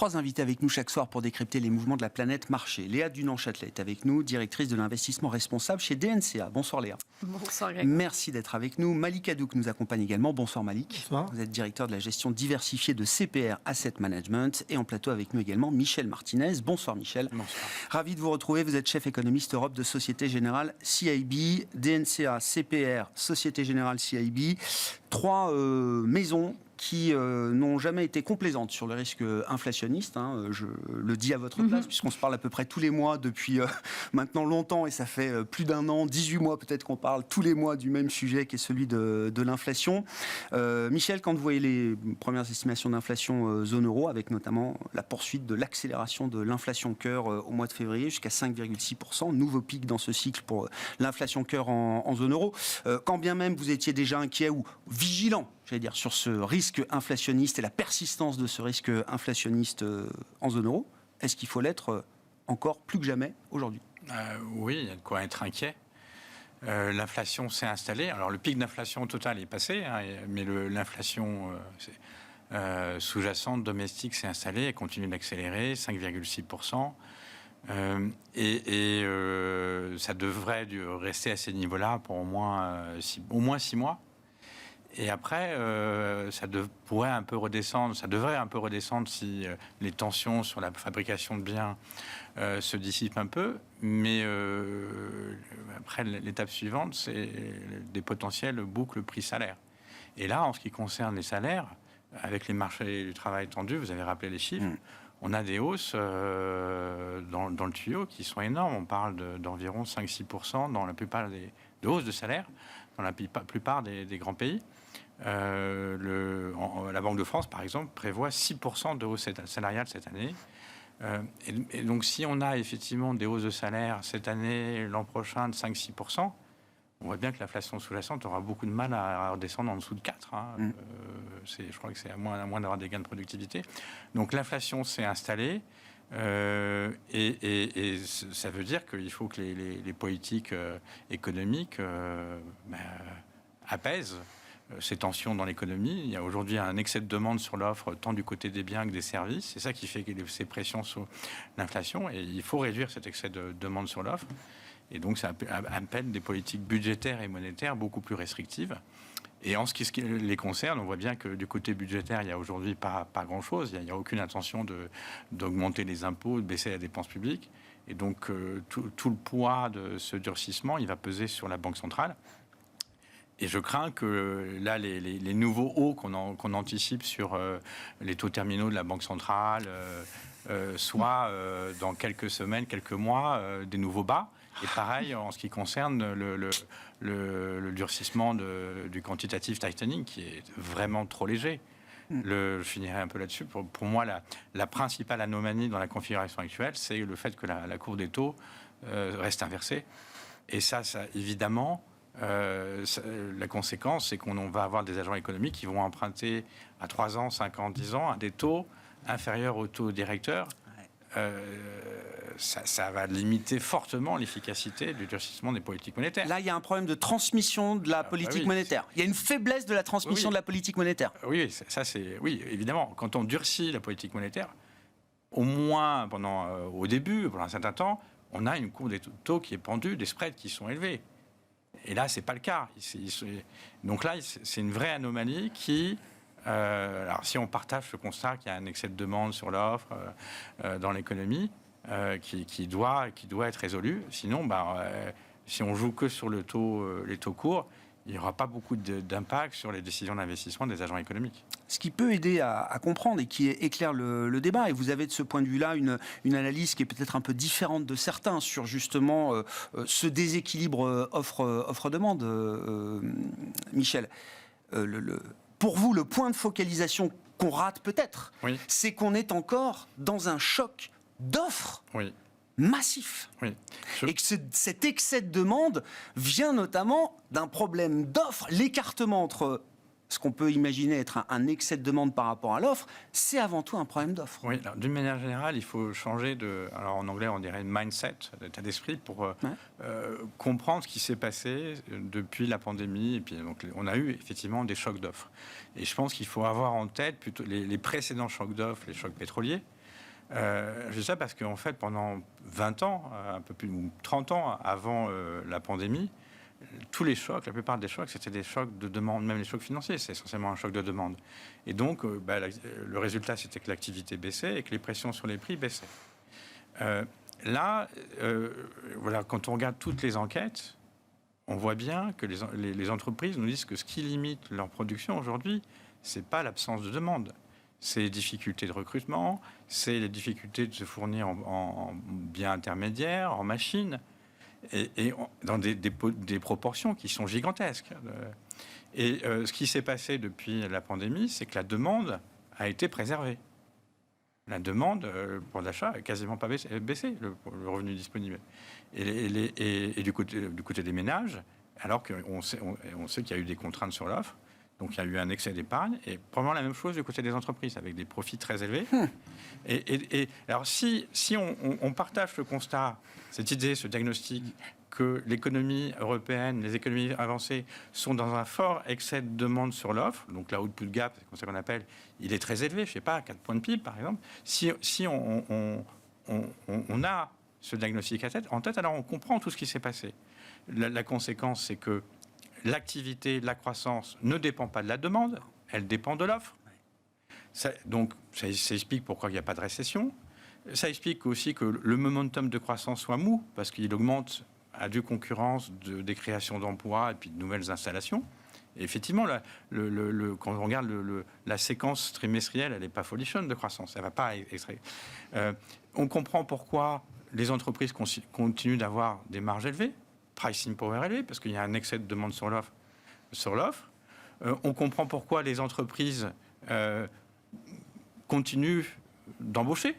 3 invités avec nous chaque soir pour décrypter les mouvements de la planète marché. Léa Dunan-Châtelet est avec nous, directrice de l'investissement responsable chez DNCA. Bonsoir Léa. Bonsoir Greg. Merci d'être avec nous. Malik Hadouk nous accompagne également. Bonsoir Malik. Bonsoir. Vous êtes directeur de la gestion diversifiée de CPR Asset Management. Et en plateau avec nous également Michel Martinez. Bonsoir Michel. Bonsoir. Ravi de vous retrouver. Vous êtes chef économiste Europe de Société Générale CIB, DNCA, CPR, Société Générale CIB. 3 maisons qui n'ont jamais été complaisantes sur le risque inflationniste. Je le dis à votre place, puisqu'on se parle à peu près tous les mois depuis maintenant longtemps, et ça fait plus d'un an, 18 mois peut-être qu'on parle tous les mois du même sujet qui est celui de l'inflation. Michel, quand vous voyez les premières estimations d'inflation zone euro, avec notamment la poursuite de l'accélération de l'inflation cœur au mois de février jusqu'à 5,6%, nouveau pic dans ce cycle pour l'inflation cœur en zone euro, quand bien même vous étiez déjà inquiet ou vigilant, j'allais dire, sur ce risque inflationniste et la persistance de ce risque inflationniste en zone euro, est-ce qu'il faut l'être encore plus que jamais aujourd'hui ? Oui, il y a de quoi être inquiet. L'inflation s'est installée. Alors, le pic d'inflation totale est passé, mais l'inflation sous-jacente domestique s'est installée et continue d'accélérer, 5,6%. Ça devrait rester à ces niveaux-là pour au moins 6 mois. Et après, ça devrait un peu redescendre si les tensions sur la fabrication de biens se dissipent un peu. Mais après, l'étape suivante, c'est des potentielles boucles prix-salaire. Et là, en ce qui concerne les salaires, avec les marchés du travail tendus, vous avez rappelé les chiffres, on a des hausses dans le tuyau qui sont énormes. On parle d'environ 5-6% dans la plupart de hausses de salaire dans la plupart des grands pays. La Banque de France, par exemple, prévoit 6% de hausse salariale cette année. Et donc, si on a effectivement des hausses de salaire cette année, l'an prochain, de 5-6%, on voit bien que l'inflation sous-jacente aura beaucoup de mal à redescendre en dessous de 4. Je crois que c'est à moins d'avoir des gains de productivité. Donc, l'inflation s'est installée. Et ça veut dire qu'il faut que les politiques économiques apaisent ces tensions dans l'économie. Il y a aujourd'hui un excès de demande sur l'offre, tant du côté des biens que des services. C'est ça qui fait ces pressions sur l'inflation. Et il faut réduire cet excès de demande sur l'offre. Et donc, ça appelle des politiques budgétaires et monétaires beaucoup plus restrictives. Et en ce qui les concerne, on voit bien que du côté budgétaire, il n'y a aujourd'hui pas grand-chose. Il n'y a aucune intention d'augmenter les impôts, de baisser la dépense publique. Et donc, tout le poids de ce durcissement, il va peser sur la Banque centrale. Et je crains que là, les nouveaux hauts qu'on anticipe sur les taux terminaux de la Banque centrale soient, dans quelques semaines, quelques mois, des nouveaux bas. Et pareil, en ce qui concerne le durcissement du quantitative tightening, qui est vraiment trop léger. Je finirai un peu là-dessus. Pour moi, la principale anomalie dans la configuration actuelle, c'est le fait que la courbe des taux reste inversée. Et ça évidemment, la conséquence, c'est qu'on va avoir des agents économiques qui vont emprunter à 3 ans, 5 ans, 10 ans à des taux inférieurs au taux directeur. Ça va limiter fortement l'efficacité du durcissement des politiques monétaires. Là, il y a un problème de transmission de la politique monétaire. Il y a une faiblesse de la transmission de la politique monétaire. Oui, oui, évidemment. Quand on durcit la politique monétaire, au moins au début, pendant un certain temps, on a une courbe des taux qui est pendue, des spreads qui sont élevés. Et là, c'est pas le cas. Donc là, c'est une vraie anomalie qui... alors, si on partage ce constat qu'il y a un excès de demande sur l'offre dans l'économie, qui doit être résolu. Sinon, si on joue que sur les taux courts, il n'y aura pas beaucoup d'impact sur les décisions d'investissement des agents économiques. Ce qui peut aider à comprendre et qui éclaire le débat, et vous avez de ce point de vue-là une analyse qui est peut-être un peu différente de certains sur justement ce déséquilibre offre-demande, Michel. Pour vous, le point de focalisation qu'on rate peut-être, c'est qu'on est encore dans un choc d'offres massif. Et que cet excès de demande vient notamment d'un problème d'offres. L'écartement entre ce qu'on peut imaginer être un excès de demande par rapport à l'offre, c'est avant tout un problème d'offre. Oui, d'une manière générale, il faut changer alors en anglais on dirait mindset, d'état d'esprit, pour comprendre ce qui s'est passé depuis la pandémie. Et puis donc, on a eu effectivement des chocs d'offres. Et je pense qu'il faut avoir en tête plutôt les précédents chocs d'offres, les chocs pétroliers, Je dis ça parce qu'en fait, pendant 20 ans, un peu plus, ou 30 ans avant la pandémie, tous les chocs, la plupart des chocs, c'était des chocs de demande, même les chocs financiers, c'est essentiellement un choc de demande. Et donc, le résultat, c'était que l'activité baissait et que les pressions sur les prix baissaient. Là, quand on regarde toutes les enquêtes, on voit bien que les entreprises nous disent que ce qui limite leur production aujourd'hui, c'est pas l'absence de demande. C'est les difficultés de recrutement, c'est les difficultés de se fournir en biens intermédiaires, en machines, et dans des proportions qui sont gigantesques. Et ce qui s'est passé depuis la pandémie, c'est que la demande a été préservée. La demande pour l'achat n'a quasiment pas baissé, le revenu disponible. Et du côté des ménages, alors qu'on sait qu'il y a eu des contraintes sur l'offre, donc il y a eu un excès d'épargne, et probablement la même chose du côté des entreprises, avec des profits très élevés. Et alors si on partage le constat, cette idée, ce diagnostic, que l'économie européenne, les économies avancées sont dans un fort excès de demande sur l'offre, donc la output gap, c'est comme ça qu'on appelle, il est très élevé, je ne sais pas, 4 points de PIB par exemple. Si on a ce diagnostic en tête, alors on comprend tout ce qui s'est passé. La conséquence, c'est que l'activité, la croissance ne dépend pas de la demande, elle dépend de l'offre. Donc ça explique pourquoi il n'y a pas de récession. Ça explique aussi que le momentum de croissance soit mou, parce qu'il augmente à due concurrence des créations d'emplois et puis de nouvelles installations. Et effectivement, quand on regarde la séquence trimestrielle, elle n'est pas folichonne de croissance. Elle ne va pas extraire. On comprend pourquoi les entreprises continuent d'avoir des marges élevées, pricing power élevé, parce qu'il y a un excès de demande sur l'offre. On comprend pourquoi les entreprises continuent d'embaucher.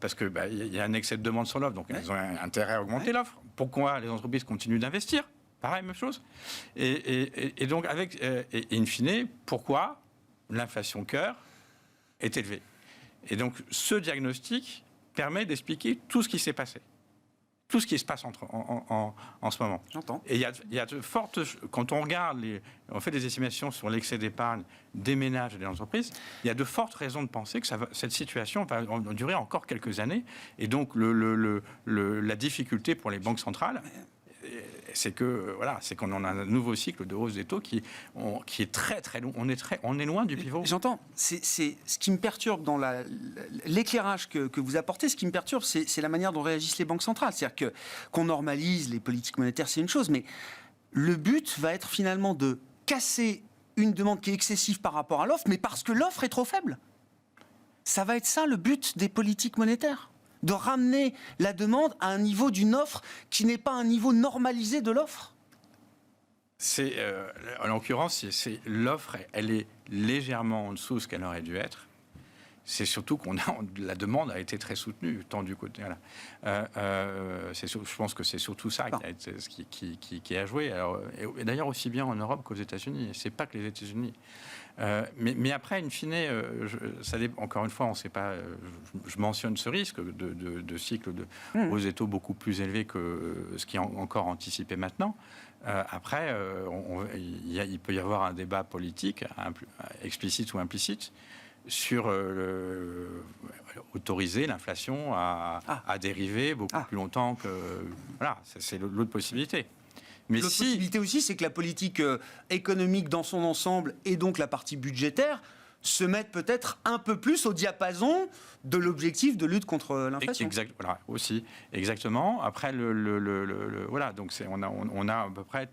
Parce qu'il y a un excès de demande sur l'offre, donc elles ont intérêt à augmenter l'offre. Pourquoi les entreprises continuent d'investir? Pareil, même chose. Et donc, in fine, pourquoi l'inflation cœur est élevée? Et donc, ce diagnostic permet d'expliquer tout ce qui s'est passé. Tout ce qui se passe en ce moment. J'entends. Et il y a de fortes... Quand on regarde, on fait des estimations sur l'excès d'épargne des ménages et des entreprises, il y a de fortes raisons de penser que cette situation va durer encore quelques années. Et donc, la difficulté pour les banques centrales, c'est qu'on en a un nouveau cycle de hausse des taux qui est très très long. On est loin du pivot. J'entends. C'est ce qui me perturbe dans l'éclairage que vous apportez. Ce qui me perturbe, c'est la manière dont réagissent les banques centrales. C'est-à-dire qu'on normalise les politiques monétaires, c'est une chose, mais le but va être finalement de casser une demande qui est excessive par rapport à l'offre, mais parce que l'offre est trop faible. Ça va être ça le but des politiques monétaires, de ramener la demande à un niveau d'une offre qui n'est pas un niveau normalisé de l'offre. En l'occurrence, l'offre, elle est légèrement en dessous de ce qu'elle aurait dû être. C'est surtout la demande a été très soutenue, tant du côté. Je pense que c'est surtout ça qui a joué. Et d'ailleurs aussi bien en Europe qu'aux États-Unis. C'est pas que les États-Unis. Mais après, in fine, encore une fois, on ne sait pas. Je mentionne ce risque de cycle aux taux beaucoup plus élevés que ce qui est encore anticipé maintenant. Après, il peut y avoir un débat politique, explicite ou implicite, sur autoriser l'inflation à dériver beaucoup plus longtemps que... Voilà, c'est l'autre possibilité. Mais l'autre possibilité aussi, c'est que la politique économique dans son ensemble et donc la partie budgétaire se mettent peut-être un peu plus au diapason de l'objectif de lutte contre l'inflation. Voilà, aussi, exactement. Après, voilà, donc on a à peu près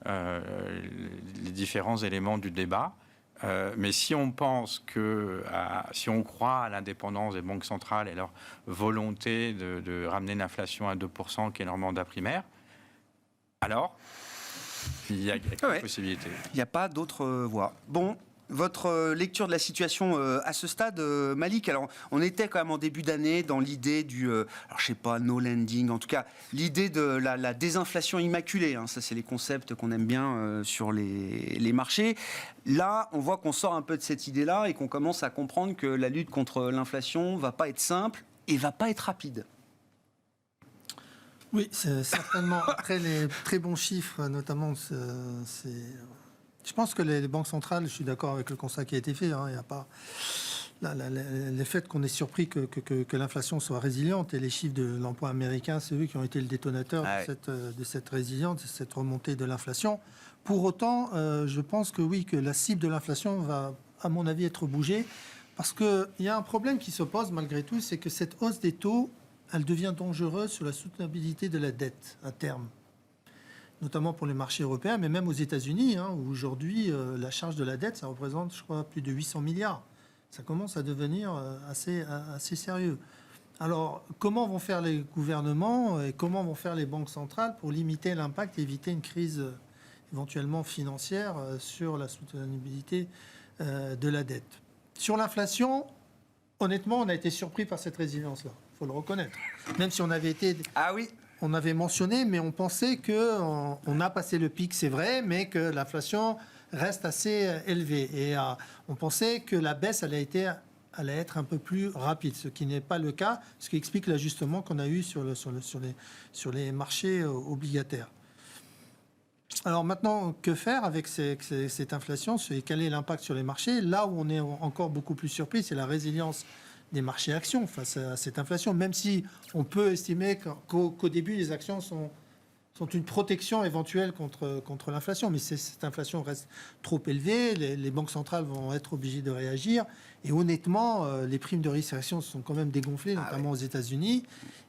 les différents éléments du débat. Mais si on pense si on croit à l'indépendance des banques centrales et leur volonté de ramener l'inflation à 2%, qui est leur mandat primaire, alors il y a quelques possibilités. Il n'y a pas d'autre voie. Bon. Votre lecture de la situation à ce stade, Malik, alors on était quand même en début d'année dans l'idée alors je sais pas, no landing, en tout cas l'idée de la désinflation immaculée, hein, ça c'est les concepts qu'on aime bien sur les marchés. Là, on voit qu'on sort un peu de cette idée-là et qu'on commence à comprendre que la lutte contre l'inflation va pas être simple et va pas être rapide. Oui, c'est certainement. Après les très bons chiffres, notamment, je pense que les banques centrales, je suis d'accord avec le constat qui a été fait, hein, il le fait qu'on est surpris que l'inflation soit résiliente, et les chiffres de l'emploi américain, c'est eux qui ont été le détonateur de cette résilience, de cette remontée de l'inflation. Pour autant, je pense que oui, que la cible de l'inflation va, à mon avis, être bougée, parce qu'il y a un problème qui se pose malgré tout, c'est que cette hausse des taux, elle devient dangereuse sur la soutenabilité de la dette à terme, notamment pour les marchés européens, mais même aux États-Unis, où aujourd'hui, la charge de la dette, ça représente, je crois, plus de 800 milliards. Ça commence à devenir assez sérieux. Alors, comment vont faire les gouvernements et comment vont faire les banques centrales pour limiter l'impact et éviter une crise éventuellement financière sur la soutenabilité de la dette? Sur l'inflation, honnêtement, on a été surpris par cette résilience-là. Il faut le reconnaître. Même si on avait été... Ah oui. On avait mentionné, mais on pensait qu'on a passé le pic, c'est vrai, mais que l'inflation reste assez élevée. Et on pensait que la baisse allait être un peu plus rapide, ce qui n'est pas le cas, ce qui explique l'ajustement qu'on a eu sur les marchés obligataires. Alors maintenant, que faire avec cette inflation? Quel est l'impact sur les marchés? Là où on est encore beaucoup plus surpris, c'est la résilience des marchés actions face à cette inflation, même si on peut estimer qu'au début, les actions sont une protection éventuelle contre l'inflation. Mais cette inflation reste trop élevée, les banques centrales vont être obligées de réagir. Et honnêtement, les primes de risque action sont quand même dégonflées, notamment aux États-Unis.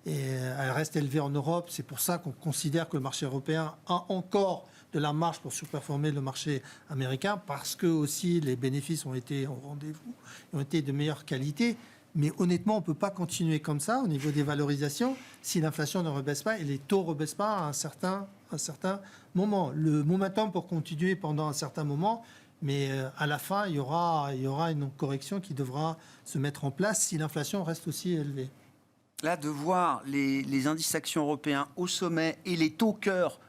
Et elles restent élevées en Europe. C'est pour ça qu'on considère que le marché européen a encore de la marge pour surperformer le marché américain, parce que aussi les bénéfices ont été au rendez-vous, ont été de meilleure qualité. Mais honnêtement, on ne peut pas continuer comme ça au niveau des valorisations si l'inflation ne rebaisse pas et les taux ne rebaissent pas à un certain moment. Le momentum pour continuer pendant un certain moment, mais à la fin, il y aura une correction qui devra se mettre en place si l'inflation reste aussi élevée. Là, de voir les indices actions européens au sommet et les taux cœur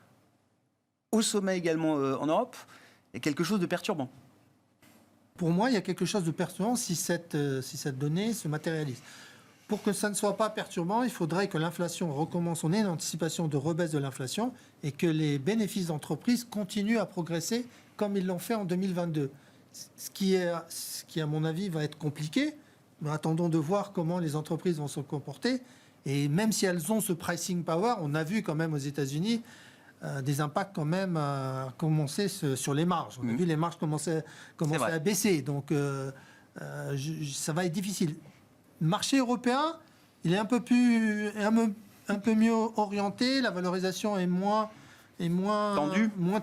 au sommet également en Europe, il y a quelque chose de perturbant. Pour moi, il y a quelque chose de perturbant si cette donnée se matérialise. Pour que ça ne soit pas perturbant, il faudrait que l'inflation recommence. On ait une anticipation de rebaisse de l'inflation et que les bénéfices d'entreprise continuent à progresser comme ils l'ont fait en 2022. Ce qui, à mon avis, va être compliqué. Mais attendons de voir comment les entreprises vont se comporter. Et même si elles ont ce pricing power, on a vu quand même aux États-Unis des impacts quand même commencer sur les marges. On a vu les marges commencer à baisser. Donc, ça va être difficile. Le marché européen, il est un peu mieux orienté. La valorisation est moins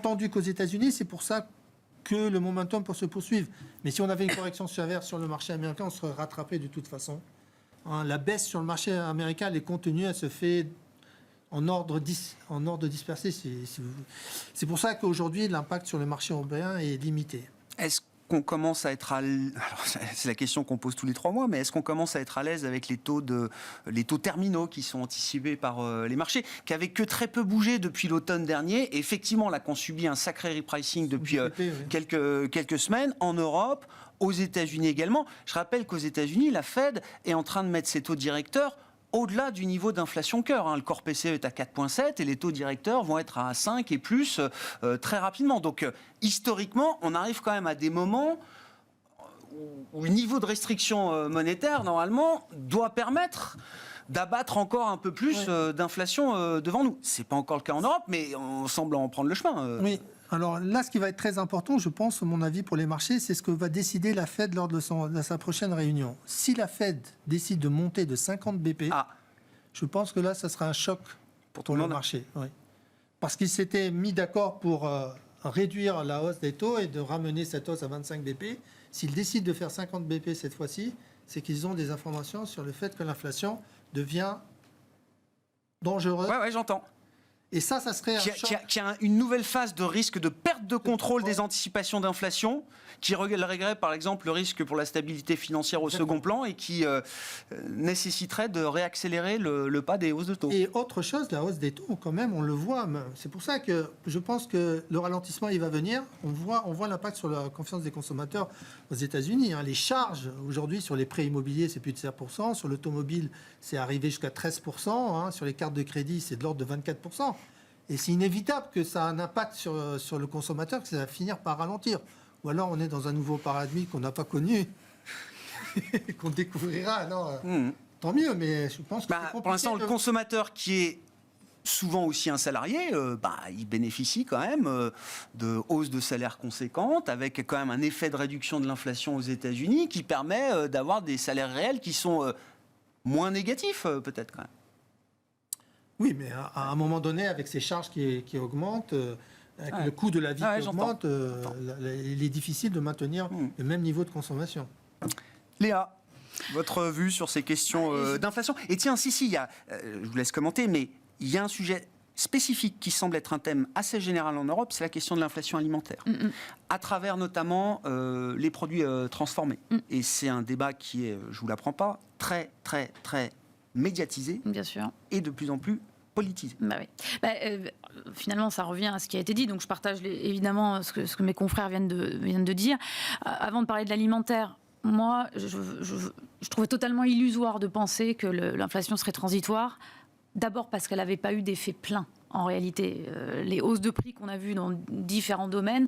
tendue qu'aux États-Unis. C'est pour ça que le momentum peut se poursuivre. Mais si on avait une correction sévère sur le marché américain, on serait rattrapé de toute façon. La baisse sur le marché américain, elle est contenue, elle se fait en ordre dispersé. C'est pour ça qu'aujourd'hui, l'impact sur le marché européen est limité. Est-ce qu'on commence à être Alors, c'est la question qu'on pose tous les 3 mois, mais est-ce qu'on commence à être à l'aise avec les taux terminaux qui sont anticipés par les marchés, qui n'avaient que très peu bougé depuis l'automne dernier, et effectivement, là, qu'on subit un sacré repricing depuis quelques semaines en Europe, aux États-Unis également. Je rappelle qu'aux États-Unis, la Fed est en train de mettre ses taux directeurs au-delà du niveau d'inflation cœur. Le corps PCE est à 4,7 et les taux directeurs vont être à 5 et plus très rapidement. Donc, historiquement, on arrive quand même à des moments où le niveau de restriction monétaire, normalement, doit permettre d'abattre encore un peu plus d'inflation devant nous. Ce n'est pas encore le cas en Europe, mais on semble en prendre le chemin. Oui. Alors là, ce qui va être très important, je pense, à mon avis, pour les marchés, c'est ce que va décider la Fed lors de sa prochaine réunion. Si la Fed décide de monter de 50 BP, je pense que là, ça sera un choc pour le marché. Oui. Parce qu'ils s'étaient mis d'accord pour réduire la hausse des taux et de ramener cette hausse à 25 BP. S'ils décident de faire 50 BP cette fois-ci, c'est qu'ils ont des informations sur le fait que l'inflation devient dangereuse. Ouais, j'entends. Et ça serait un choc. Qui a une nouvelle phase de risque de perte de contrôle des anticipations d'inflation, qui réglerait par exemple le risque pour la stabilité financière au second plan et qui nécessiterait de réaccélérer le pas des hausses de taux. Et autre chose, la hausse des taux, quand même, on le voit. C'est pour ça que je pense que le ralentissement, il va venir. On voit l'impact sur la confiance des consommateurs aux États-Unis. Les charges, aujourd'hui, sur les prêts immobiliers, c'est plus de 5%. Sur l'automobile, c'est arrivé jusqu'à 13%. Sur les cartes de crédit, c'est de l'ordre de 24%. Et c'est inévitable que ça a un impact sur le consommateur, que ça va finir par ralentir. Ou alors on est dans un nouveau paradigme qu'on n'a pas connu qu'on découvrira. Tant mieux, mais je pense que c'est compliqué pour l'instant, le consommateur qui est souvent aussi un salarié, il bénéficie quand même de hausses de salaire conséquentes, avec quand même un effet de réduction de l'inflation aux États-Unis qui permet d'avoir des salaires réels qui sont moins négatifs, peut-être quand même. Oui, mais à un moment donné, avec ces charges qui augmentent, avec le coût de la vie qui augmente, il est difficile de maintenir le même niveau de consommation. Léa, votre vue sur ces questions d'inflation. Et tiens, je vous laisse commenter, mais il y a un sujet spécifique qui semble être un thème assez général en Europe, c'est la question de l'inflation alimentaire, à travers notamment les produits transformés. Et c'est un débat qui est, je ne vous l'apprends pas, très, très, très médiatisé. Bien sûr. Et de plus en plus politisé. Finalement, ça revient à ce qui a été dit. Donc, je partage évidemment ce que mes confrères viennent de dire. Avant de parler de l'alimentaire, moi, je trouvais totalement illusoire de penser que l'inflation serait transitoire. D'abord parce qu'elle n'avait pas eu d'effet plein. En réalité, les hausses de prix qu'on a vues dans différents domaines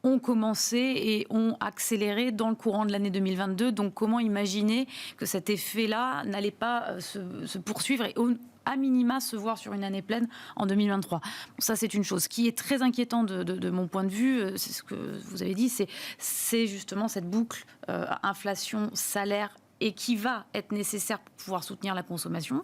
ont commencé et ont accéléré dans le courant de l'année 2022. Donc, comment imaginer que cet effet-là n'allait pas se poursuivre et à minima se voir sur une année pleine en 2023. Ça, c'est une chose. Ce qui est très inquiétant de mon point de vue, c'est ce que vous avez dit, c'est justement cette boucle inflation-salaire et qui va être nécessaire pour pouvoir soutenir la consommation.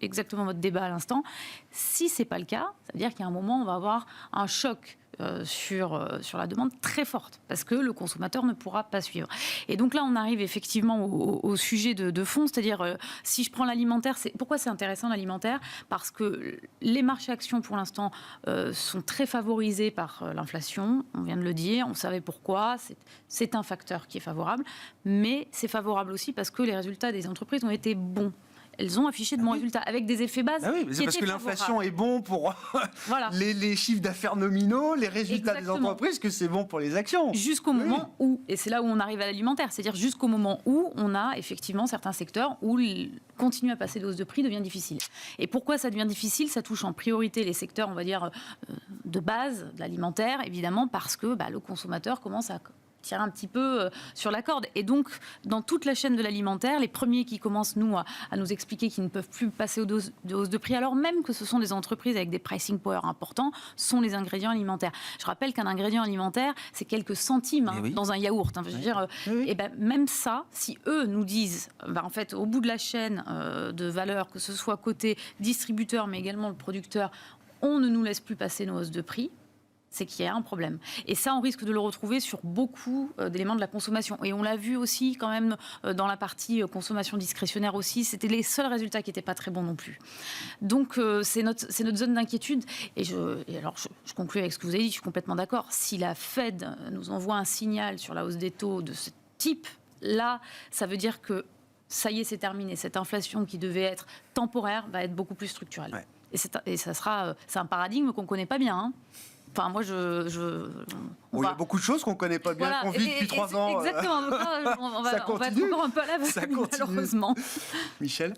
Exactement votre débat à l'instant. Si ce n'est pas le cas, ça veut dire qu'à un moment, on va avoir un choc sur la demande très forte, parce que le consommateur ne pourra pas suivre. Et donc là, on arrive effectivement au sujet de fond, c'est-à-dire si je prends l'alimentaire, pourquoi c'est intéressant l'alimentaire ? Parce que les marchés actions, pour l'instant, sont très favorisés par l'inflation, on vient de le dire, on savait pourquoi, c'est un facteur qui est favorable, mais c'est favorable aussi parce que les résultats des entreprises ont été bons. Elles ont affiché de bons résultats avec des effets bases. Oui, c'est parce que l'inflation est bon pour les chiffres d'affaires nominaux, les résultats des entreprises, que c'est bon pour les actions. Jusqu'au moment où, et c'est là où on arrive à l'alimentaire, c'est-à-dire jusqu'au moment où on a effectivement certains secteurs où continuer à passer des hausses de prix devient difficile. Et pourquoi ça devient difficile ? Ça touche en priorité les secteurs, on va dire, de base, de l'alimentaire, évidemment, parce que le consommateur commence à tirer un petit peu sur la corde. Et donc, dans toute la chaîne de l'alimentaire, les premiers qui commencent, à nous expliquer qu'ils ne peuvent plus passer aux hausses de prix, alors même que ce sont des entreprises avec des pricing power importants, sont les ingrédients alimentaires. Je rappelle qu'un ingrédient alimentaire, c'est quelques centimes dans un yaourt. Je veux dire, et même ça, si eux nous disent, en fait, au bout de la chaîne de valeur, que ce soit côté distributeur, mais également le producteur, on ne nous laisse plus passer nos hausses de prix, c'est qu'il y a un problème. Et ça, on risque de le retrouver sur beaucoup d'éléments de la consommation. Et on l'a vu aussi quand même dans la partie consommation discrétionnaire aussi. C'était les seuls résultats qui n'étaient pas très bons non plus. Donc, c'est notre zone d'inquiétude. Et alors, je conclue avec ce que vous avez dit, je suis complètement d'accord. Si la Fed nous envoie un signal sur la hausse des taux de ce type, là, ça veut dire que ça y est, c'est terminé. Cette inflation qui devait être temporaire va être beaucoup plus structurelle. Ouais. Et ça sera... c'est un paradigme qu'on ne connaît pas bien, Enfin, moi, il y a beaucoup de choses qu'on ne connaît pas bien, qu'on vit depuis 3 ans. Exactement. Donc là, on va être encore un peu à l'aveugle, malheureusement. Michel ?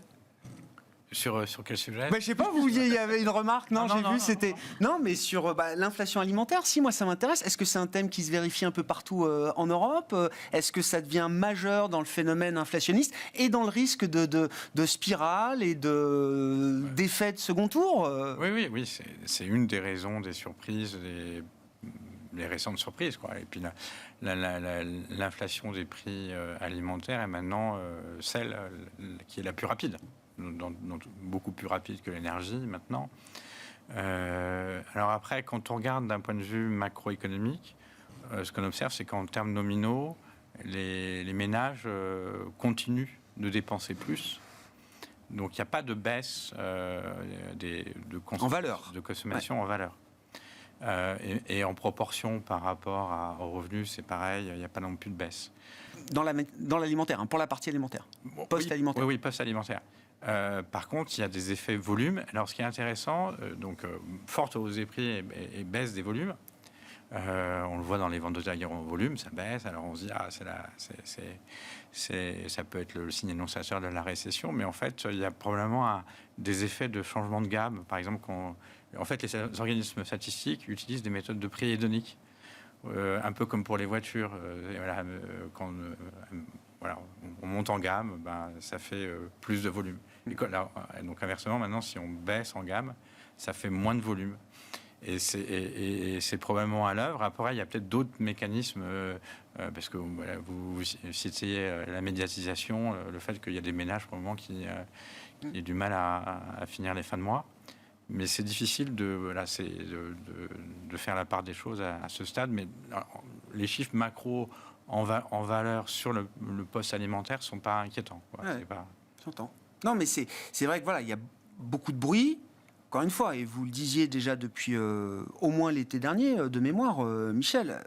Sur quel sujet ? Je sais pas, il y avait une remarque, non, c'était... Non, mais sur l'inflation alimentaire, si, moi, ça m'intéresse. Est-ce que c'est un thème qui se vérifie un peu partout en Europe ? Est-ce que ça devient majeur dans le phénomène inflationniste et dans le risque de spirale et d'effet de second tour ? Oui, c'est une des raisons des surprises, les récentes surprises, quoi. Et puis l'inflation des prix alimentaires est maintenant celle qui est la plus rapide. Beaucoup plus rapide que l'énergie maintenant. Alors après, quand on regarde d'un point de vue macroéconomique, ce qu'on observe, c'est qu'en termes nominaux, les ménages continuent de dépenser plus. Donc il n'y a pas de baisse de consommation en valeur. Et en proportion par rapport aux revenus, c'est pareil, il n'y a pas non plus de baisse. Dans l'alimentaire, pour la partie alimentaire, post-alimentaire. Oui, post-alimentaire. Par contre, il y a des effets volume. Alors, ce qui est intéressant, forte hausse des prix et baisse des volumes. On le voit dans les ventes de détail en volume, ça baisse. Alors, on se dit, ça peut être le signe annonciateur de la récession. Mais en fait, il y a probablement des effets de changement de gamme. Par exemple, en fait, les organismes statistiques utilisent des méthodes de prix hédoniques, un peu comme pour les voitures. Quand on monte en gamme, ça fait plus de volume. Donc inversement, maintenant, si on baisse en gamme, ça fait moins de volume. Et c'est probablement à l'œuvre. Après, il y a peut-être d'autres mécanismes, parce que vous citiez la médiatisation, le fait qu'il y a des ménages pour le moment qui ont du mal à finir les fins de mois. Mais c'est difficile de faire la part des choses à ce stade. Mais les chiffres macro en valeur sur le poste alimentaire ne sont pas inquiétants. J'entends. Non, mais c'est vrai que il y a beaucoup de bruit. Encore une fois, et vous le disiez déjà depuis au moins l'été dernier, de mémoire, Michel,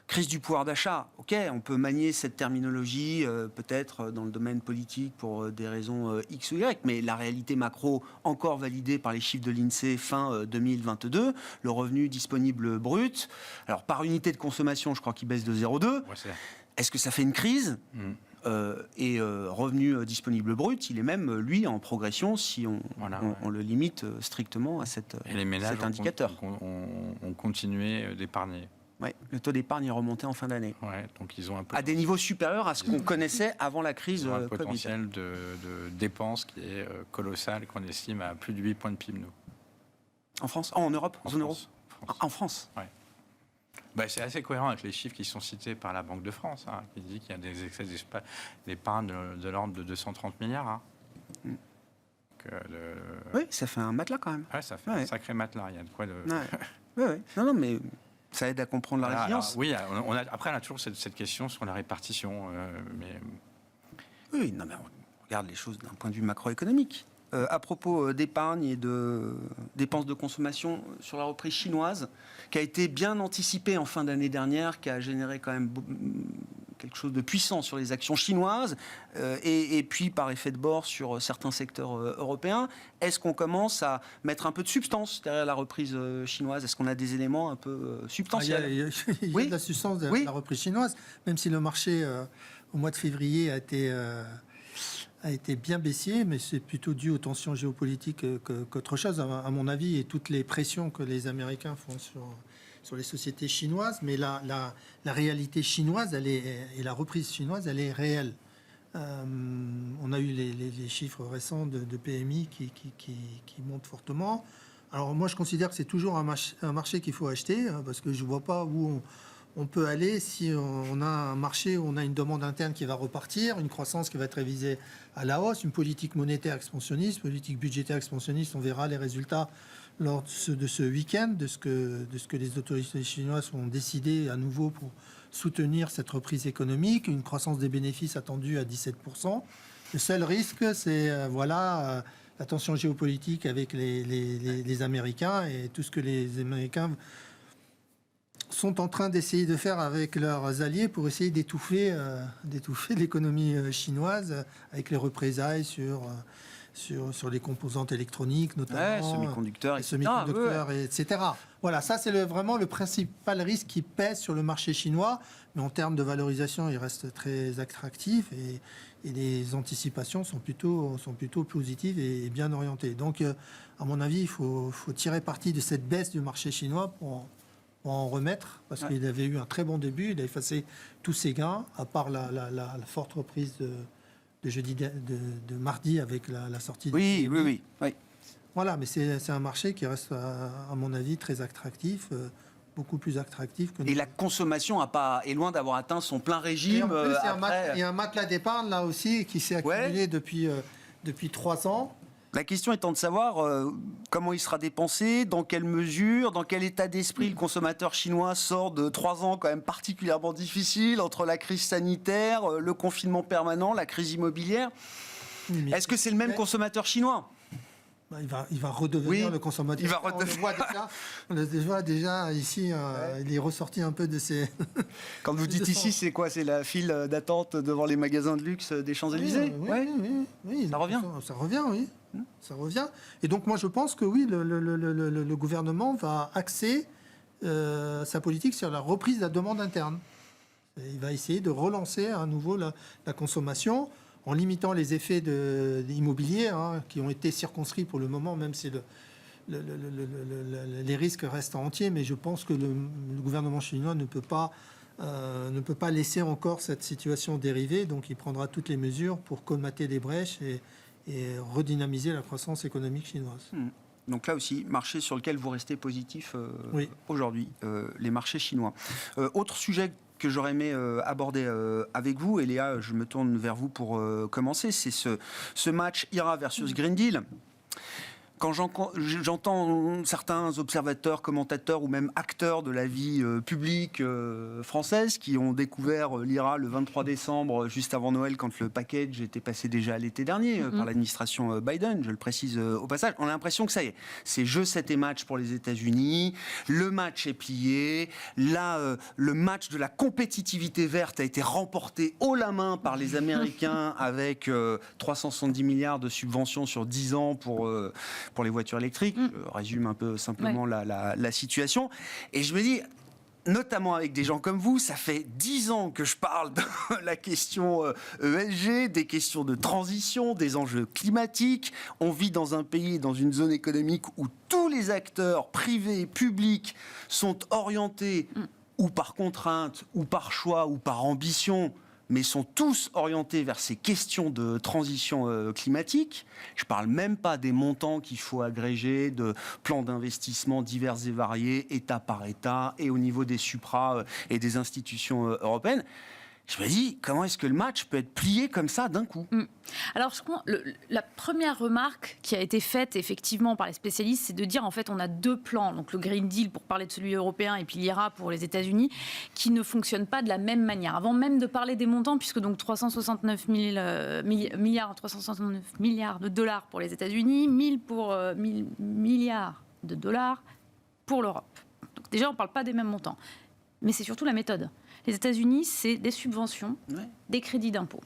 crise du pouvoir d'achat, ok, on peut manier cette terminologie peut-être dans le domaine politique pour des raisons X ou Y, mais la réalité macro, encore validée par les chiffres de l'INSEE fin 2022, le revenu disponible brut, alors par unité de consommation, je crois qu'il baisse de 0,2. Est-ce que ça fait une crise ? Revenu disponible brut, il est même, lui, en progression si on le limite strictement à cet indicateur. On continué d'épargner. Ouais, le taux d'épargne est remonté en fin d'année. Ouais, donc ils ont à des niveaux supérieurs à ce qu'on connaissait avant la crise. Ils ont un potentiel de dépenses qui est colossal, qu'on estime à plus de 8 points de PIB, nous. En France ? en Europe ? En zone euro ? En France. Ouais. C'est assez cohérent avec les chiffres qui sont cités par la Banque de France, qui dit qu'il y a des excès d'épargne de l'ordre de 230 milliards. Oui, ça fait un matelas quand même. Ouais, ça fait un sacré matelas. Il y a de quoi de... Ouais. Non, mais ça aide à comprendre la résilience. Oui, après, on a toujours cette question sur la répartition. Oui, non, mais on regarde les choses d'un point de vue macroéconomique. À propos d'épargne et de dépenses de consommation sur la reprise chinoise, qui a été bien anticipée en fin d'année dernière, qui a généré quand même quelque chose de puissant sur les actions chinoises, et puis par effet de bord sur certains secteurs européens. Est-ce qu'on commence à mettre un peu de substance derrière la reprise chinoise ? Est-ce qu'on a des éléments un peu substantiels ? Il y a de la substance derrière la reprise chinoise, même si le marché au mois de février a été bien baissier, mais c'est plutôt dû aux tensions géopolitiques qu'autre chose, à mon avis, et toutes les pressions que les Américains font sur les sociétés chinoises. Mais la réalité chinoise, et la reprise chinoise, elle est réelle. On a eu les chiffres récents de PMI qui montent fortement. Alors moi, je considère que c'est toujours un marché qu'il faut acheter, parce que je ne vois pas où on peut aller si on a un marché où on a une demande interne qui va repartir, une croissance qui va être révisée à la hausse, une politique monétaire expansionniste, politique budgétaire expansionniste. On verra les résultats lors de ce week-end, de ce que les autorités chinoises ont décidé à nouveau pour soutenir cette reprise économique, une croissance des bénéfices attendue à 17%. Le seul risque, c'est la tension géopolitique avec les Américains et tout ce que les Américains sont en train d'essayer de faire avec leurs alliés pour essayer d'étouffer l'économie chinoise avec les représailles sur les composantes électroniques, notamment semi-conducteurs, etc. Voilà, ça c'est vraiment le principal risque qui pèse sur le marché chinois. Mais en termes de valorisation, il reste très attractif et les anticipations sont plutôt positives et bien orientées. Donc, à mon avis, il faut tirer parti de cette baisse du marché chinois pour en remettre, parce qu'il avait eu un très bon début, il a effacé tous ses gains, à part la forte reprise de mardi avec la sortie. Oui. Voilà, mais c'est un marché qui reste, à mon avis, très attractif, beaucoup plus attractif que nous. Et la consommation est loin d'avoir atteint son plein régime. Et en plus, il y a un matelas d'épargne là aussi qui s'est accumulé depuis 3 ans. La question étant de savoir comment il sera dépensé, dans quelle mesure, dans quel état d'esprit le consommateur chinois sort de 3 ans quand même particulièrement difficiles, entre la crise sanitaire, le confinement permanent, la crise immobilière. Est-ce que c'est le même consommateur chinois ? Il va redevenir le consommateur. On le voit déjà ici, il est ressorti un peu de ses... Quand vous dites ici, c'est quoi ? C'est la file d'attente devant les magasins de luxe des Champs-Élysées ? Oui, ça revient. Ça revient, oui. Ça revient. Et donc moi je pense que oui, le gouvernement va axer sa politique sur la reprise de la demande interne. Il va essayer de relancer à nouveau la consommation, en limitant les effets immobiliers qui ont été circonscrits pour le moment, même si les risques restent entiers, mais je pense que le gouvernement chinois ne peut pas laisser encore cette situation dériver, donc il prendra toutes les mesures pour colmater les brèches et redynamiser la croissance économique chinoise. Donc là aussi, marché sur lequel vous restez positif Oui. aujourd'hui, les marchés chinois. Autre sujet que j'aurais aimé aborder avec vous, et Léa, je me tourne vers vous pour commencer, c'est ce match IRA versus Green Deal. Quand j'entends certains observateurs, commentateurs ou même acteurs de la vie publique française qui ont découvert l'IRA le 23 décembre, juste avant Noël, quand le package était passé déjà l'été dernier par l'administration Biden, je le précise au passage, on a l'impression que ça y est, c'est jeu 7 et match pour les États-Unis, le match est plié, là, le match de la compétitivité verte a été remporté haut la main par les Américains avec 370 milliards de subventions sur 10 ans pour les voitures électriques. Je résume un peu simplement la situation. Et je me dis, notamment avec des gens comme vous, ça fait 10 ans que je parle de la question ESG, des questions de transition, des enjeux climatiques. On vit dans un pays, dans une zone économique où tous les acteurs privés et publics sont orientés ou par contrainte, ou par choix, ou par ambition, mais sont tous orientés vers ces questions de transition climatique. Je ne parle même pas des montants qu'il faut agréger, de plans d'investissement divers et variés, État par État, et au niveau des supras et des institutions européennes. Je me dis, comment est-ce que le match peut être plié comme ça d'un coup ? Alors, je crois, la première remarque qui a été faite effectivement par les spécialistes, c'est de dire en fait on a deux plans, donc le Green Deal pour parler de celui européen et puis l'IRA pour les États-Unis, qui ne fonctionnent pas de la même manière. Avant même de parler des montants, puisque donc 369 milliards de dollars pour les États-Unis, 1000 milliards de dollars pour l'Europe. Donc déjà, on ne parle pas des mêmes montants, mais c'est surtout la méthode. Les États-Unis, c'est des subventions, des crédits d'impôt.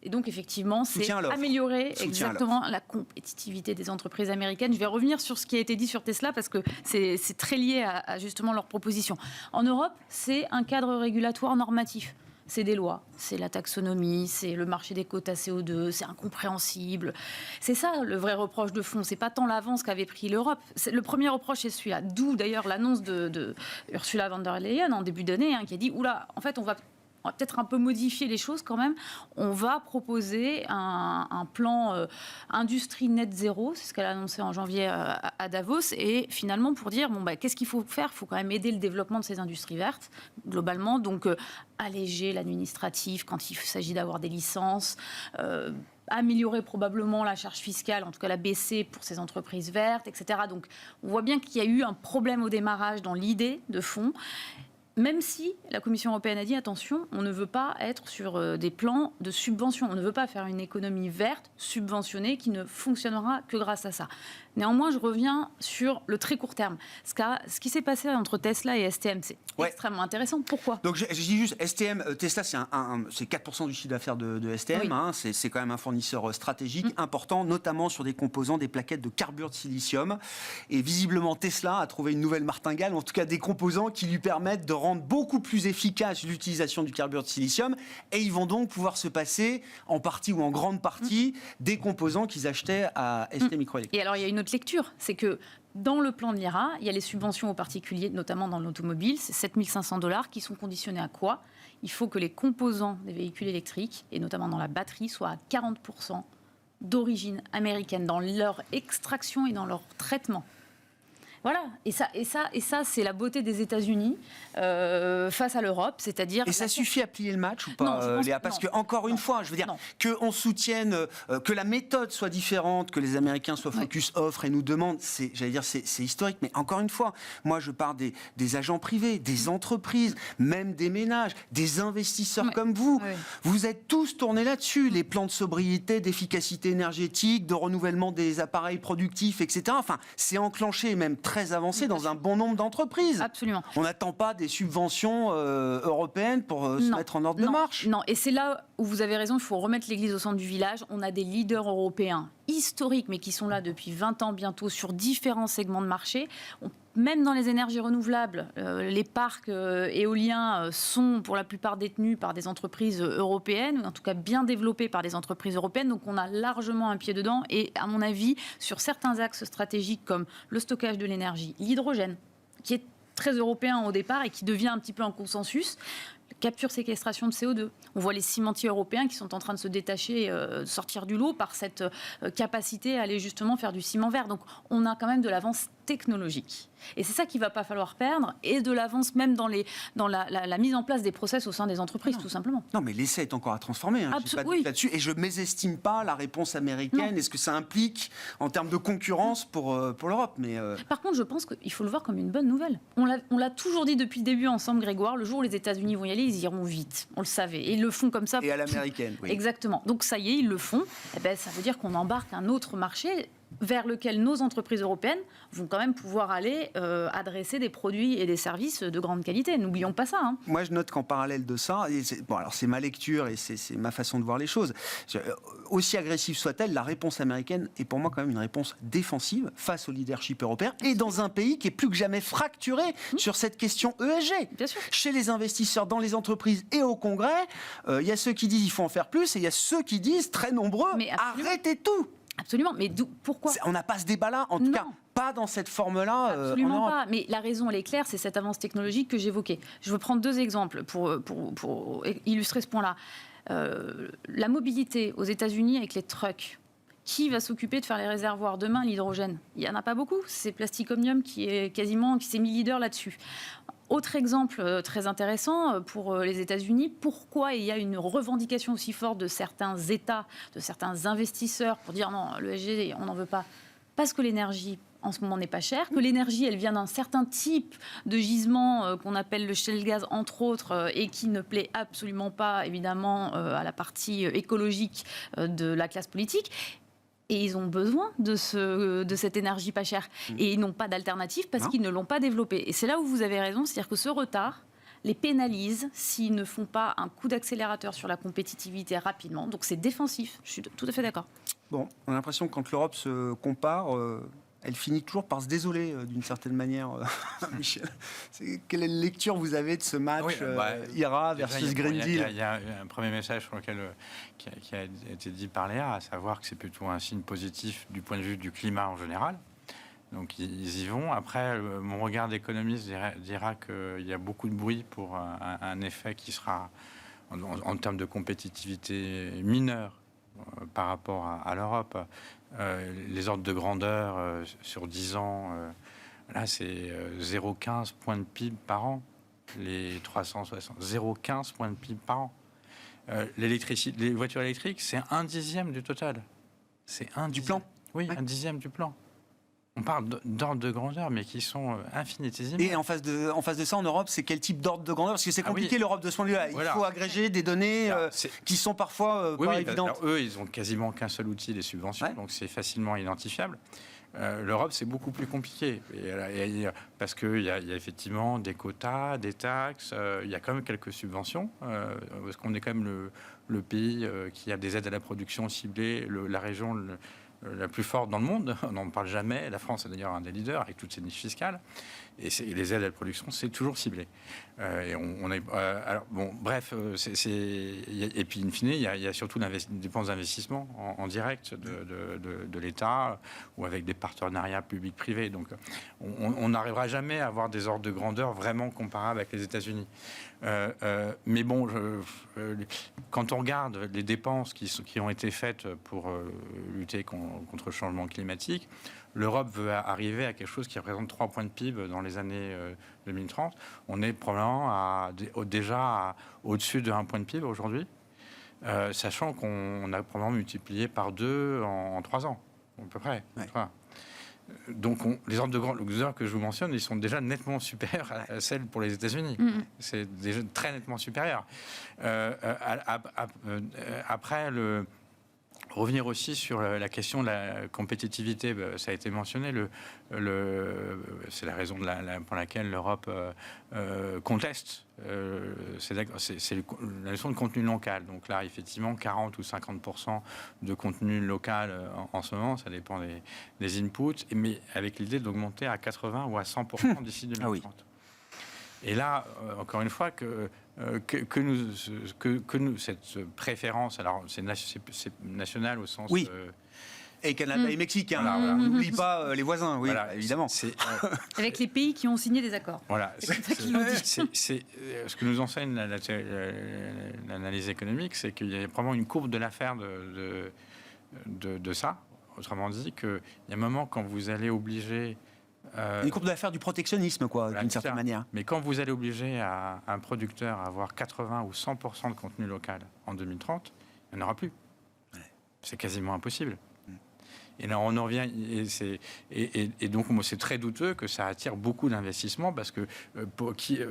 Et donc, effectivement, c'est améliorer exactement la compétitivité des entreprises américaines. Je vais revenir sur ce qui a été dit sur Tesla parce que c'est très lié à justement leur proposition. En Europe, c'est un cadre régulatoire normatif. C'est des lois, c'est la taxonomie, c'est le marché des quotas CO2, c'est incompréhensible. C'est ça le vrai reproche de fond. C'est pas tant l'avance qu'avait pris l'Europe. Le premier reproche, c'est celui-là. D'où d'ailleurs l'annonce de Ursula von der Leyen en début d'année, qui a dit oula, en fait, on va peut-être un peu modifier les choses quand même. On va proposer un plan industrie net zéro, c'est ce qu'elle a annoncé en janvier à Davos, et finalement pour dire qu'est-ce qu'il faut faire ? Il faut quand même aider le développement de ces industries vertes globalement, donc alléger l'administratif quand il s'agit d'avoir des licences, améliorer probablement la charge fiscale, en tout cas la baisser pour ces entreprises vertes, etc. Donc on voit bien qu'il y a eu un problème au démarrage dans l'idée de fond. Même si la Commission européenne a dit, attention, on ne veut pas être sur des plans de subvention. On ne veut pas faire une économie verte, subventionnée, qui ne fonctionnera que grâce à ça. Néanmoins, je reviens sur le très court terme. Ce qui s'est passé entre Tesla et STM, c'est extrêmement intéressant. Pourquoi ? Donc, je dis juste, STM, Tesla, c'est 4% du chiffre d'affaires de STM. Oui. C'est quand même un fournisseur stratégique important, notamment sur des composants, des plaquettes de carbure de silicium. Et visiblement, Tesla a trouvé une nouvelle martingale, en tout cas des composants qui lui permettent de rendre beaucoup plus efficace l'utilisation du carbure de silicium. Et ils vont donc pouvoir se passer, en partie ou en grande partie, des composants qu'ils achetaient à ST Microelectronics. Et alors, il y a une autre lecture, c'est que dans le plan de l'IRA, il y a les subventions aux particuliers, notamment dans l'automobile, c'est 7 500 $ qui sont conditionnés à quoi ? Il faut que les composants des véhicules électriques, et notamment dans la batterie, soient à 40% d'origine américaine dans leur extraction et dans leur traitement. Voilà, et ça, c'est la beauté des États-Unis face à l'Europe, c'est-à-dire. Et ça suffit à plier le match ou pas, Léa ? Parce que encore une fois, je veux dire qu'on soutienne, que la méthode soit différente, que les Américains soient focus offre et nous demandent, c'est historique. Mais encore une fois, moi je parle des agents privés, des entreprises, même des ménages, des investisseurs comme vous. Vous êtes tous tournés là-dessus, les plans de sobriété, d'efficacité énergétique, de renouvellement des appareils productifs, etc. Enfin, c'est enclenché même très avancé dans un bon nombre d'entreprises. Absolument. On n'attend pas des subventions européennes pour se mettre en ordre de marche. Non, et c'est là où vous avez raison, il faut remettre l'église au centre du village. On a des leaders européens historiques, mais qui sont là depuis 20 ans bientôt sur différents segments de marché. même dans les énergies renouvelables, les parcs éoliens sont pour la plupart détenus par des entreprises européennes, ou en tout cas bien développés par des entreprises européennes. Donc on a largement un pied dedans. Et à mon avis, sur certains axes stratégiques comme le stockage de l'énergie, l'hydrogène, qui est très européen au départ et qui devient un petit peu un consensus, capture-séquestration de CO2. On voit les cimentiers européens qui sont en train de se détacher, sortir du lot par cette capacité à aller justement faire du ciment vert. Donc on a quand même de l'avance technologique. Et c'est ça qu'il ne va pas falloir perdre, et de l'avance même dans la mise en place des process au sein des entreprises, tout simplement. Non, mais l'essai est encore à transformer. J'ai pas de doute là-dessus. Et je ne mésestime pas la réponse américaine et ce que ça implique en termes de concurrence pour l'Europe. Mais Par contre, je pense qu'il faut le voir comme une bonne nouvelle. On l'a toujours dit depuis le début ensemble, Grégoire, le jour où les États-Unis vont y aller, ils iront vite. On le savait. Et ils le font comme ça. Et à l'américaine, oui. Exactement. Donc ça y est, ils le font. Eh ben, ça veut dire qu'on embarque un autre marché vers lequel nos entreprises européennes vont quand même pouvoir aller adresser des produits et des services de grande qualité. N'oublions pas ça. Moi, je note qu'en parallèle de ça, alors c'est ma lecture et c'est ma façon de voir les choses, aussi agressive soit-elle, la réponse américaine est pour moi quand même une réponse défensive face au leadership européen et dans un pays qui est plus que jamais fracturé sur cette question ESG. Bien sûr. Chez les investisseurs, dans les entreprises et au Congrès, il y a ceux qui disent qu'il faut en faire plus et il y a ceux qui disent, très nombreux, arrêtez tout. Absolument, mais pourquoi ? On n'a pas ce débat-là, en tout cas pas dans cette forme-là. Absolument en Europe. pas, mais la raison elle est claire, c'est cette avance technologique que j'évoquais. Je veux prendre 2 exemples pour illustrer ce point-là. La mobilité aux États-Unis avec les trucks. Qui va s'occuper de faire les réservoirs demain, l'hydrogène ? Il n'y en a pas beaucoup, c'est Plastic Omnium qui s'est mis leader là-dessus. Autre exemple très intéressant pour les États-Unis, pourquoi il y a une revendication aussi forte de certains États, de certains investisseurs pour dire non, l'ESG, on n'en veut pas. Parce que l'énergie, en ce moment, n'est pas chère, que l'énergie, elle vient d'un certain type de gisement qu'on appelle le shale gas, entre autres, et qui ne plaît absolument pas, évidemment, à la partie écologique de la classe politique. Et ils ont besoin de cette énergie pas chère. Et ils n'ont pas d'alternative parce qu'ils ne l'ont pas développée. Et c'est là où vous avez raison, c'est-à-dire que ce retard les pénalise s'ils ne font pas un coup d'accélérateur sur la compétitivité rapidement. Donc c'est défensif, je suis tout à fait d'accord. Bon, on a l'impression que quand l'Europe se compare, elle finit toujours par se désoler d'une certaine manière. Michel, quelle lecture vous avez de ce match IRA versus Green Deal ? Il y a un premier message sur lequel, qui a été dit par Léa, à savoir que c'est plutôt un signe positif du point de vue du climat en général. Donc ils y vont. Après, mon regard d'économiste dira qu'il y a beaucoup de bruit pour un effet qui sera, en termes de compétitivité, mineur par rapport à l'Europe. Les ordres de grandeur sur 10 ans, là c'est 0,15 points de PIB par an, les 360, 0,15 points de PIB par an. Les voitures électriques, c'est 1/10 du total. C'est du plan. Oui, 1/10 du plan. On parle d'ordres de grandeur, mais qui sont infinitésimaux. Et en face de ça, en Europe, c'est quel type d'ordre de grandeur ? Parce que c'est compliqué, l'Europe, de ce point de vue-là. Il faut agréger des données qui sont parfois pas évidentes. Alors, eux, ils ont quasiment qu'un seul outil, les subventions, donc c'est facilement identifiable. L'Europe, c'est beaucoup plus compliqué. Parce qu'il y a effectivement des quotas, des taxes, il y a quand même quelques subventions, parce qu'on est quand même le pays qui a des aides à la production ciblées, la région la plus forte dans le monde. On n'en parle jamais. La France est d'ailleurs un des leaders avec toutes ses niches fiscales. Et les aides à la production, c'est toujours ciblé. Et et puis, in fine, il y a surtout des dépenses d'investissement en direct de l'État ou avec des partenariats publics-privés. Donc, on n'arrivera jamais à avoir des ordres de grandeur vraiment comparables avec les États-Unis. Mais bon, quand on regarde les dépenses qui ont été faites pour lutter contre le changement climatique, l'Europe veut arriver à quelque chose qui représente 3 points de PIB dans les années 2030. On est probablement déjà au-dessus de 1 point de PIB aujourd'hui, sachant qu'on a probablement multiplié par 2 en 3 ans, à peu près. Ouais. Enfin, donc les ordres de grandeur que je vous mentionne, ils sont déjà nettement supérieurs à celles pour les États-Unis. C'est déjà très nettement supérieur. Après, revenir aussi sur la question de la compétitivité. Ça a été mentionné. C'est la raison pour laquelle l'Europe conteste. C'est la notion de contenu local. Donc là, effectivement, 40 ou 50% de contenu local en ce moment, ça dépend des inputs, mais avec l'idée d'augmenter à 80 ou à 100% d'ici 2030. Ah oui. Et là, encore une fois, que nous, cette préférence, alors c'est national au sens... Oui. Et Canada et Mexique, hein. Voilà. N'oublie pas les voisins, oui, voilà, évidemment. Avec les pays qui ont signé des accords. Voilà. C'est ce que nous enseigne l'analyse économique, c'est qu'il y a probablement une courbe de l'affaire de ça. Autrement dit, qu'il y a un moment quand vous allez obliger... une courbe d'affaires du protectionnisme, quoi, d'une certaine manière. Mais quand vous allez obliger un producteur à avoir 80 ou 100% de contenu local en 2030, il n'y en aura plus. Ouais. C'est quasiment impossible. Et là, on en revient, et donc c'est très douteux que ça attire beaucoup d'investissements, parce que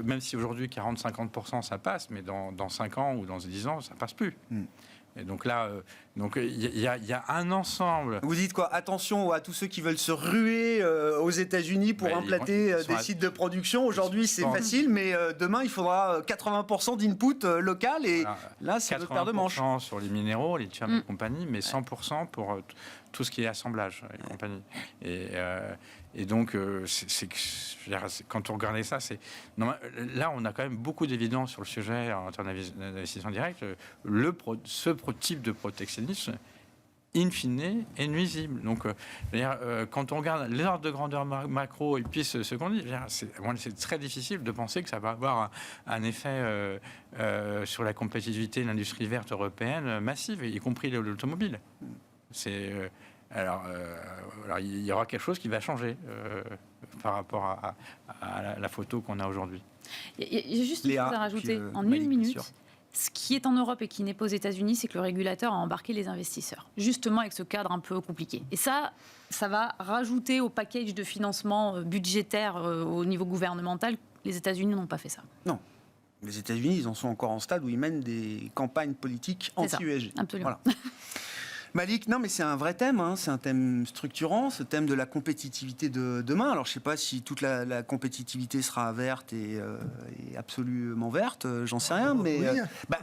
même si aujourd'hui 40-50% ça passe, mais dans 5 ans ou dans 10 ans, ça passe plus. Et donc là, il y a un ensemble. Vous dites quoi? Attention à tous ceux qui veulent se ruer aux États-Unis pour implanter des sites de production. Aujourd'hui, c'est facile, mais demain, il faudra 80% d'input local, et voilà. Là, c'est notre paire de manches. 80% sur les minéraux, les lithium et compagnie, mais 100% pour tout ce qui est assemblage et compagnie. Et donc, quand on regardait ça, là, on a quand même beaucoup d'évidence sur le sujet en termes d'investissement direct. Ce type de protectionnisme, in fine, est nuisible. Donc, quand on regarde l'ordre de grandeur macro et puis ce qu'on dit, c'est très difficile de penser que ça va avoir un effet sur la compétitivité de l'industrie verte européenne massive, y compris l'automobile. Alors, il y aura quelque chose qui va changer par rapport à la photo qu'on a aujourd'hui. Il y a juste une chose à rajouter en une minute. Ce qui est en Europe et qui n'est pas aux États-Unis, c'est que le régulateur a embarqué les investisseurs, justement avec ce cadre un peu compliqué. Et ça va rajouter au package de financement budgétaire au niveau gouvernemental. Les États-Unis n'ont pas fait ça. Non. Les États-Unis, ils en sont encore en stade où ils mènent des campagnes politiques anti-ESG. Absolument. Voilà. Malik, non mais c'est un vrai thème, hein. C'est un thème structurant, ce thème de la compétitivité de demain. Alors je ne sais pas si toute la compétitivité sera verte et absolument verte, j'en sais rien. Mais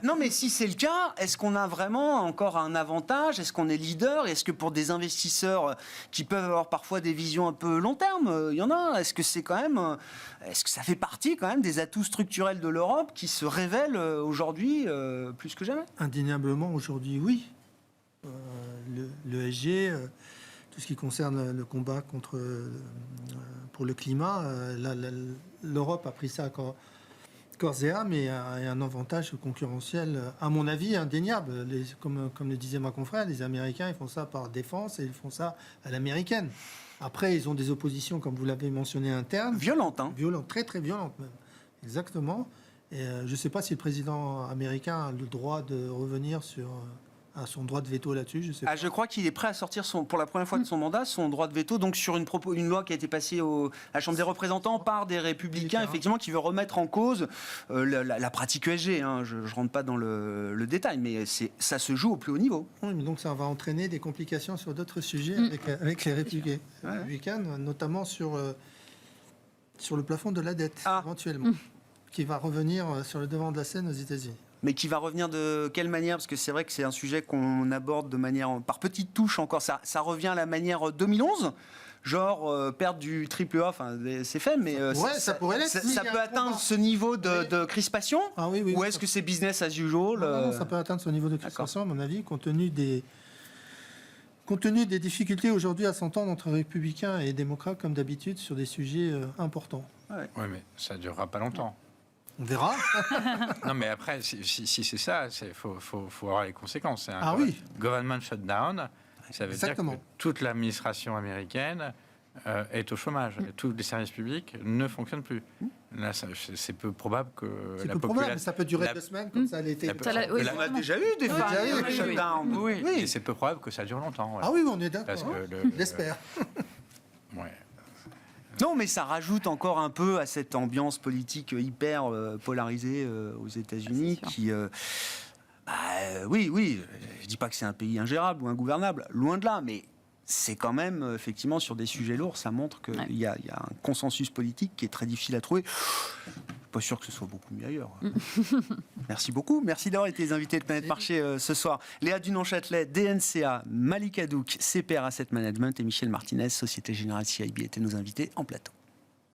non, mais si c'est le cas, est-ce qu'on a vraiment encore un avantage? Est-ce qu'on est leader? Est-ce que pour des investisseurs qui peuvent avoir parfois des visions un peu long terme, il y en a? Est-ce que ça fait partie quand même des atouts structurels de l'Europe qui se révèlent aujourd'hui plus que jamais? Indéniablement aujourd'hui, oui. Le ESG, tout ce qui concerne le combat pour le climat, l'Europe a pris ça corps et âme, et a un avantage concurrentiel, à mon avis, indéniable. Comme le disait ma confrère, les Américains, ils font ça par défense et ils font ça à l'américaine. Après, ils ont des oppositions, comme vous l'avez mentionné, internes. Violentes, hein. Violentes, très très violentes même. Exactement. Et je ne sais pas si le président américain a le droit de revenir à son droit de veto là-dessus, je sais pas. Je crois qu'il est prêt à sortir pour la première fois de son mandat son droit de veto, donc sur une loi qui a été passée à la Chambre des représentants par des républicains, effectivement, qui veut remettre en cause la pratique ESG. Hein. Je ne rentre pas dans le détail, mais ça se joue au plus haut niveau. Oui, mais donc ça va entraîner des complications sur d'autres sujets avec les républicains, notamment sur le plafond de la dette, éventuellement, qui va revenir sur le devant de la scène aux États-Unis. Mais qui va revenir de quelle manière? Parce que c'est vrai que c'est un sujet qu'on aborde de manière par petites touches encore. Ça revient à la manière 2011, genre perdre du AAA, enfin c'est fait, mais ça pourrait l'être. Ça peut atteindre ce niveau de crispation, ou est-ce que c'est business as usual? Non, ça peut atteindre ce niveau de crispation, à mon avis, compte tenu des difficultés aujourd'hui à s'entendre entre républicains et démocrates, comme d'habitude, sur des sujets importants. Oui, mais ça ne durera pas longtemps. On verra. Non, mais après, si c'est ça, il faut avoir les conséquences. Oui. Government shutdown, ça veut dire que toute l'administration américaine est au chômage. Tous les services publics ne fonctionnent plus. Là, c'est peu probable que la population... Ça peut durer 2 semaines, comme ça a été... On a déjà eu des shutdowns. Oui. Et c'est peu probable que ça dure longtemps. Ah oui, on est d'accord. J'espère. Non, mais ça rajoute encore un peu à cette ambiance politique hyper polarisée aux États-Unis qui... oui, je dis pas que c'est un pays ingérable ou ingouvernable, loin de là, mais c'est quand même, effectivement, sur des sujets lourds, ça montre qu'il y a un consensus politique qui est très difficile à trouver. Pas sûr que ce soit beaucoup mieux ailleurs. Merci beaucoup. Merci d'avoir été les invités de Planète Marché ce soir. Léa Dunon-Châtelet, DNCA, Malik Hadouk, CPR Asset Management et Michel Martinez, Société Générale CIB, étaient nos invités en plateau.